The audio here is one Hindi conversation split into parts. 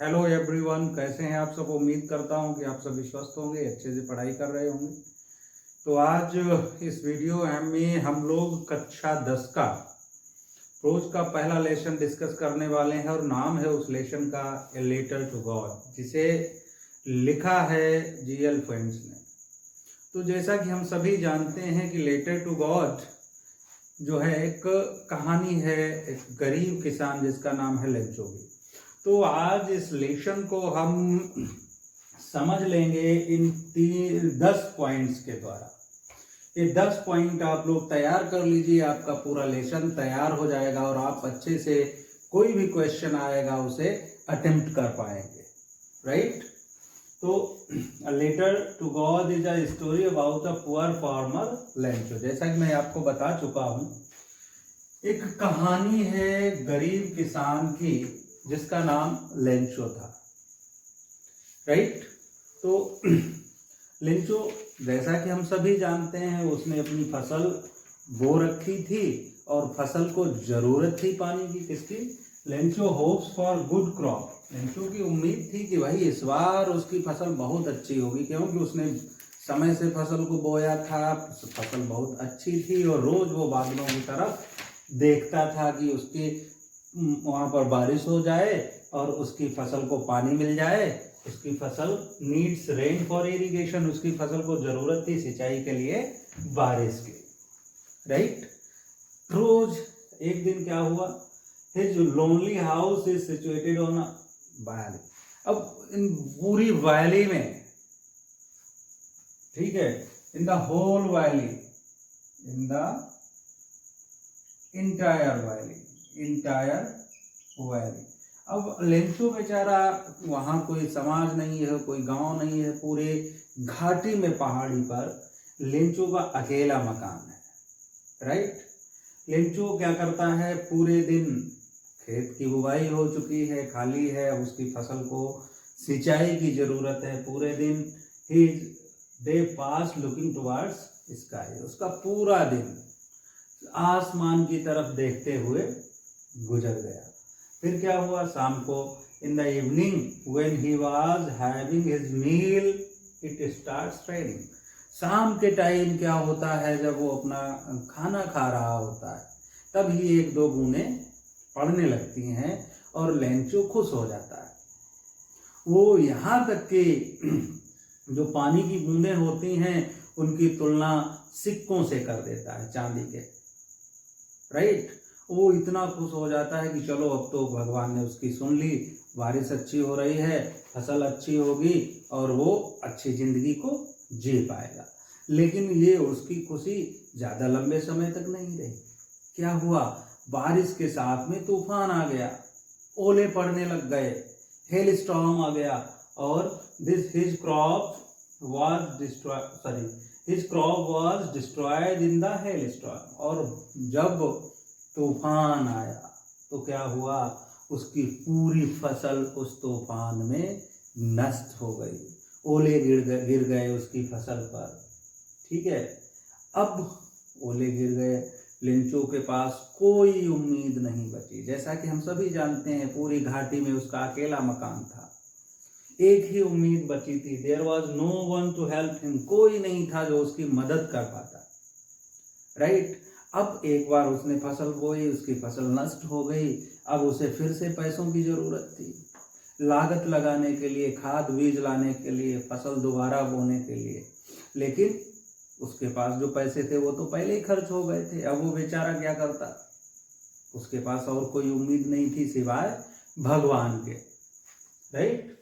हेलो एवरीवन, कैसे हैं आप सब। उम्मीद करता हूं कि आप सभी स्वस्थ होंगे, अच्छे से पढ़ाई कर रहे होंगे। तो आज इस वीडियो में हम लोग कक्षा 10 का प्रोज का पहला लेसन डिस्कस करने वाले हैं और नाम है उस लेसन का ए लेटर टू गॉड, जिसे लिखा है जीएल फ्रेंड्स ने। तो जैसा कि हम सभी जानते हैं कि लेटर टू गॉड जो है एक कहानी है एक गरीब किसान जिसका नाम है लेंचोगी। तो आज इस लेसन को हम समझ लेंगे इन 10 पॉइंट्स के द्वारा। ये 10 पॉइंट आप लोग तैयार कर लीजिए, आपका पूरा लेसन तैयार हो जाएगा और आप अच्छे से कोई भी क्वेश्चन आएगा उसे अटेम्प्ट कर पाएंगे, राइट। तो letter to God is a story about a poor farmer Lencho. जैसा कि मैं आपको बता चुका हूं, एक कहानी है गरीब किसान की जिसका नाम लेंचो था, राइट। तो लेंचो, जैसा कि हम सभी जानते हैं, उसने अपनी फसल बो रखी थी और फसल को जरूरत थी पानी की। किसकी? Lencho hopes for good crop. Lencho की उम्मीद थी कि भाई इस बार उसकी फसल बहुत अच्छी होगी, क्योंकि उसने समय से फसल को बोया था, फसल बहुत अच्छी थी और रोज वो बादलों की तरफ देखता था कि उसकी वहाँ पर बारिश हो जाए और उसकी फसल को पानी मिल जाए। उसकी फसल नीड्स रेन फॉर इरिगेशन, उसकी फसल को जरूरत थी सिंचाई के लिए बारिश की, राइट। रोज एक दिन क्या हुआ, his lonely house is situated on a valley. अब इन पूरी वैली में, ठीक है, in the whole valley, in the entire valley. अब लेंचो बेचारा, वहां कोई समाज नहीं है, कोई गांव नहीं है, पूरे घाटी में पहाड़ी पर लेंचो का अकेला मकान है, राइट। लेंचो क्या करता है, पूरे दिन खेत की बुवाई हो चुकी है, खाली है, उसकी फसल को सिंचाई की जरूरत है। पूरे दिन ही डे पास लुकिंग टुवर्ड्स स्काई, उसका पूरा दिन आसमान की तरफ देखते हुए गुजर गया। फिर क्या हुआ, शाम को in the evening when he was having his meal it starts raining. शाम के टाइम क्या होता है, जब वो अपना खाना खा रहा होता है, तब ही एक दो बूंदें पड़ने लगती हैं और लेंचो खुश हो जाता है। वो यहाँ तक कि जो पानी की बूंदें होती हैं उनकी तुलना सिक्कों से कर देता है, चांदी के, राइट। वो इतना खुश हो जाता है कि चलो अब तो भगवान ने उसकी सुन ली, बारिश अच्छी हो रही है, फसल अच्छी होगी और वो अच्छी जिंदगी को जी पाएगा। लेकिन ये उसकी खुशी ज्यादा लंबे समय तक नहीं रही। क्या हुआ, बारिश के साथ में तूफान आ गया, ओले पड़ने लग गए, हेल स्टॉर्म आ गया और his crop was destroyed in the hell storm. और जब तूफान आया तो क्या हुआ, उसकी पूरी फसल उस तूफान में नष्ट हो गई, ओले गिर गए उसकी फसल पर, ठीक है। अब ओले गिर गए, लेंचो के पास कोई उम्मीद नहीं बची। जैसा कि हम सभी जानते हैं, पूरी घाटी में उसका अकेला मकान था, एक ही उम्मीद बची थी, there was no one to help him, कोई नहीं था जो उसकी मदद कर पाता, राइट। अब एक बार उसने फसल बोई, उसकी फसल नष्ट हो गई, अब उसे फिर से पैसों की जरूरत थी, लागत लगाने के लिए, खाद बीज लाने के लिए, फसल दोबारा बोने के लिए। लेकिन उसके पास जो पैसे थे वो तो पहले ही खर्च हो गए थे। अब वो बेचारा क्या करता, उसके पास और कोई उम्मीद नहीं थी सिवाय भगवान के, right.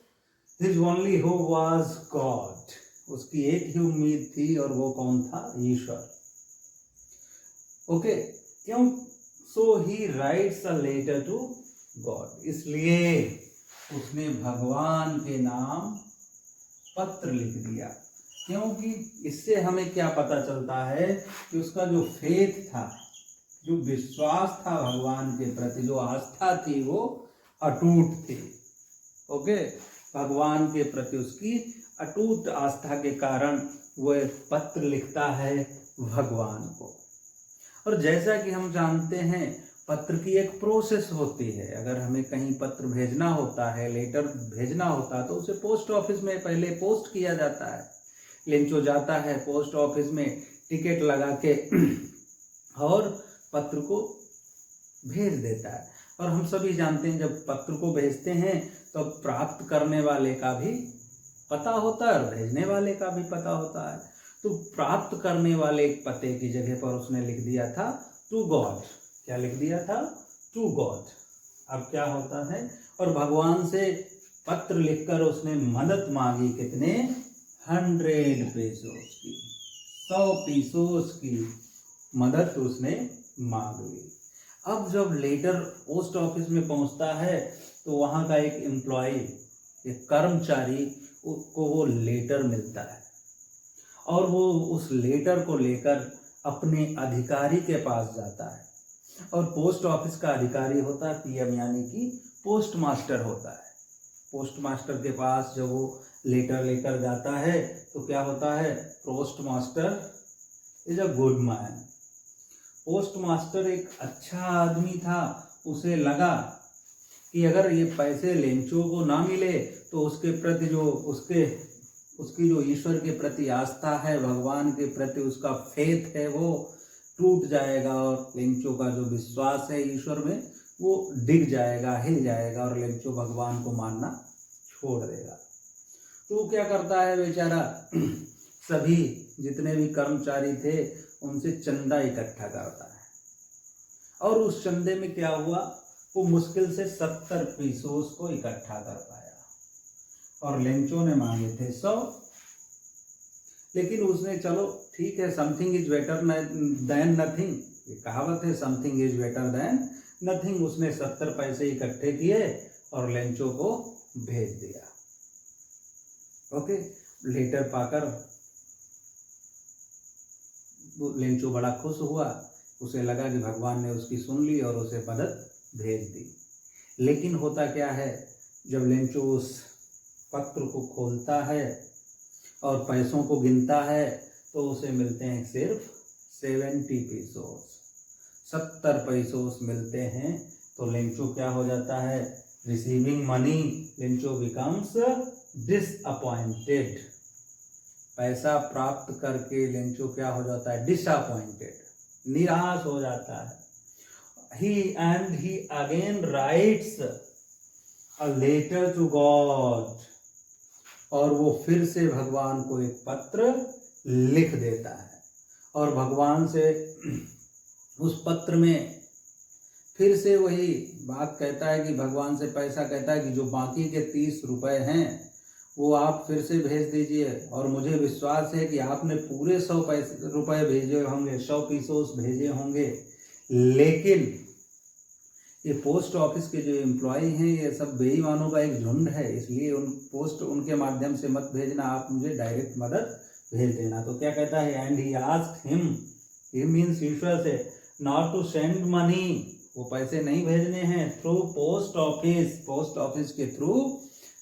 His only hope was God, उसकी एक ही उम्मीद थी और वो कौन था, ईश्वर, ओके। क्यों? So he writes a letter to God, इसलिए उसने भगवान के नाम पत्र लिख दिया। क्योंकि इससे हमें क्या पता चलता है कि उसका जो फेथ था, जो विश्वास था भगवान के प्रति, जो आस्था थी, वो अटूट थी, ओके। भगवान के प्रति उसकी अटूट आस्था के कारण वो एक पत्र लिखता है भगवान को। और जैसा कि हम जानते हैं, पत्र की एक प्रोसेस होती है। अगर हमें कहीं पत्र भेजना होता है, लेटर भेजना होता है, तो उसे पोस्ट ऑफिस में पहले पोस्ट किया जाता है। लेंचो जाता है पोस्ट ऑफिस में, टिकट लगा के और पत्र को भेज देता है। और हम सभी जानते हैं जब पत्र को भेजते हैं तो प्राप्त करने वाले का भी पता होता है और भेजने वाले का भी पता होता है। तो प्राप्त करने वाले पते की जगह पर उसने लिख दिया था टू गॉड। क्या लिख दिया था? To God. अब क्या होता है, और भगवान से पत्र लिखकर उसने मदद मांगी। कितने? 100 पेसोस की, 100 पेसोस की मदद उसने मांग ली। अब जब लेटर पोस्ट ऑफिस में पहुंचता है तो वहां का एक एम्प्लॉय, एक कर्मचारी को वो लेटर मिलता है और वो उस लेटर को लेकर अपने अधिकारी के पास जाता है। और पोस्ट ऑफिस का अधिकारी होता है पीएम, यानी कि पोस्ट मास्टर होता है। पोस्ट मास्टर के पास जब वो लेटर लेकर जाता है तो क्या होता है? Post master is a good man. Post master एक अच्छा आदमी था। उसे लगा कि अगर ये पैसे लेंचो को ना मिले तो उसके प्रति जो उसकी जो ईश्वर के प्रति आस्था है, भगवान के प्रति उसका फेथ है, वो टूट जाएगा और लेंचो का जो विश्वास है ईश्वर में वो डिग जाएगा, हिल जाएगा और लेंचो भगवान को मानना छोड़ देगा। तो वो क्या करता है बेचारा, सभी जितने भी कर्मचारी थे उनसे चंदा इकट्ठा करता है। और उस चंदे में क्या हुआ, वो मुश्किल से 70 पेसोस को इकट्ठा कर पाया। और लेंचो ने मांगे थे 100, लेकिन उसने चलो ठीक है, something is better than nothing, ये कहावत है, something is better than nothing. उसने 70 पैसे इकट्ठे किए और लेंचो को भेज दिया। ओके, लेटर पाकर लेंचो बड़ा खुश हुआ। उसे लगा कि भगवान ने उसकी सुन ली और उसे मदद भेज दी। लेकिन होता क्या है, जब लेंचो उस पत्र को खोलता है और पैसों को गिनता है तो उसे मिलते हैं सिर्फ 70 पेसोस, 70 पेसोस मिलते हैं। तो लेंचो क्या हो जाता है, receiving money Lencho becomes disappointed. पैसा प्राप्त करके लेंचो क्या हो जाता है, डिसअपॉइंटेड, निराश हो जाता है। He again writes a letter to God, और वो फिर से भगवान को एक पत्र लिख देता है। और भगवान से उस पत्र में फिर से वही बात कहता है कि भगवान से पैसा कहता है कि जो बाकी के 30 रुपए हैं वो आप फिर से भेज दीजिए, और मुझे विश्वास है कि आपने पूरे 100 रुपए भेजे होंगे, 100 पेसोस भेजे होंगे। लेकिन ये पोस्ट ऑफिस के जो एम्प्लॉय हैं ये सब बेईमानों का एक झुंड है, इसलिए उनके माध्यम से मत भेजना, आप मुझे डायरेक्ट मदद भेज देना। तो क्या कहता है, and he asked him, he means ईश्वर से, नॉट टू सेंड मनी, वो पैसे नहीं भेजने हैं through post office, post office के थ्रू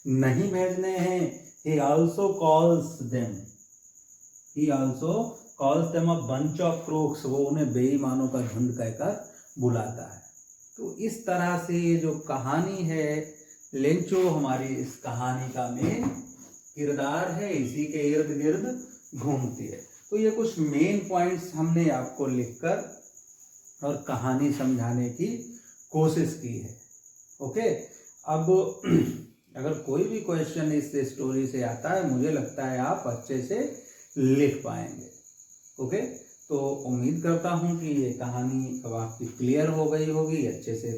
नहीं भेजने हैं। He also calls them a bunch of crooks, वो उन्हें बेईमानों का झुंड कहकर बुलाता है। तो इस तरह से ये जो कहानी है, लेंचो हमारी इस कहानी का मेन किरदार है, इसी के इर्द गिर्द घूमती है। तो ये कुछ मेन पॉइंट्स हमने आपको लिखकर और कहानी समझाने की कोशिश की है। ओके, अब अगर कोई भी क्वेश्चन इस स्टोरी से आता है, मुझे लगता है आप अच्छे से लिख पाएंगे। ओके, तो उम्मीद करता हूँ कि ये कहानी अब आपकी क्लियर हो गई होगी, अच्छे से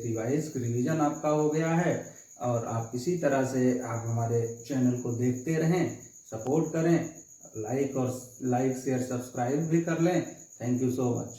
रिवीजन आपका हो गया है, और आप इसी तरह से आप हमारे चैनल को देखते रहें, सपोर्ट करें, लाइक शेयर सब्सक्राइब भी कर लें। Thank you so much.